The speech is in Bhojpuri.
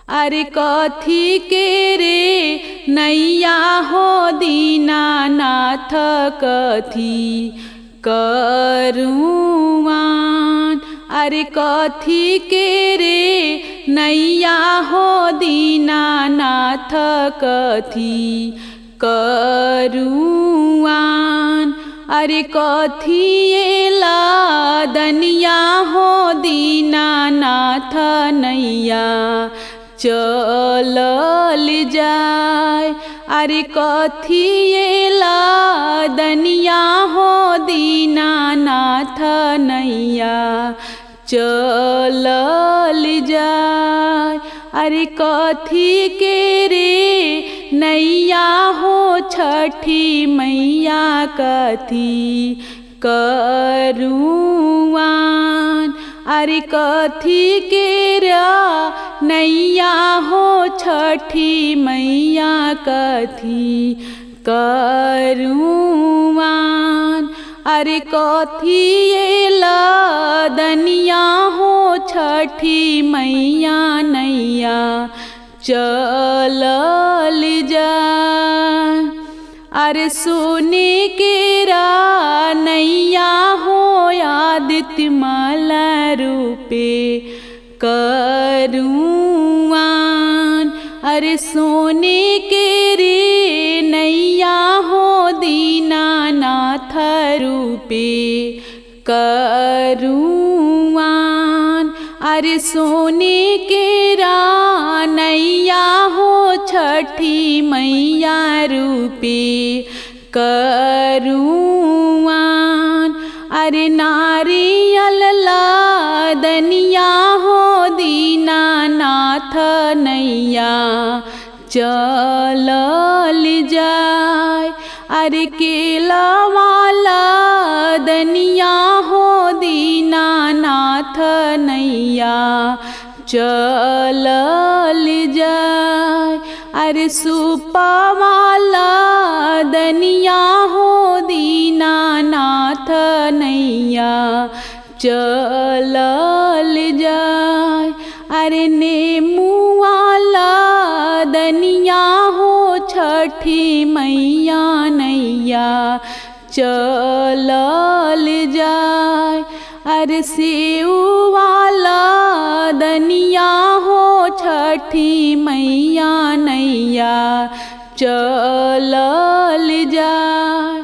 अरे कथी के रे नैया हो दीनानाथ कथी करुआन। अरे कथी के रे नैया हो दीनानाथ कथी करुआन। अरे कथी एला दनिया हो दीनानाथ नैया चलल जाय। अरे कथी एला दनिया हो दीनानाथ नैया चलल जाय। अरे कथी के रे नैया हो छठी मैया कथी करुआन। अरे कथी के रा नैया हो छठी मैया कथी करुआन। अरे कथी एला दनिया हो छठी मैया नैया चलल जाय। अरे सोने के रा नैया हो आदित्य माला रूपे करुआन। अरे सोने के रे नैया हो दीनानाथ रूपे करुआन। अरे सोने के रा नैया हो छठी मैया रूपे करुआन। अरे नारियल दनिया हो दीनानाथ नैया चलल जाय। अरे केला वाला दनिया हो दीनानाथ नैया चलल जाय। अरे सुपा वाला दनिया हो दीनानाथ नैया चलल जाय। अरे नेमू वाला दनिया हो छठी मैया नैया चलल जाय। अरे सेव वाला दनिया हो छठी मैया नैया चलल जाय।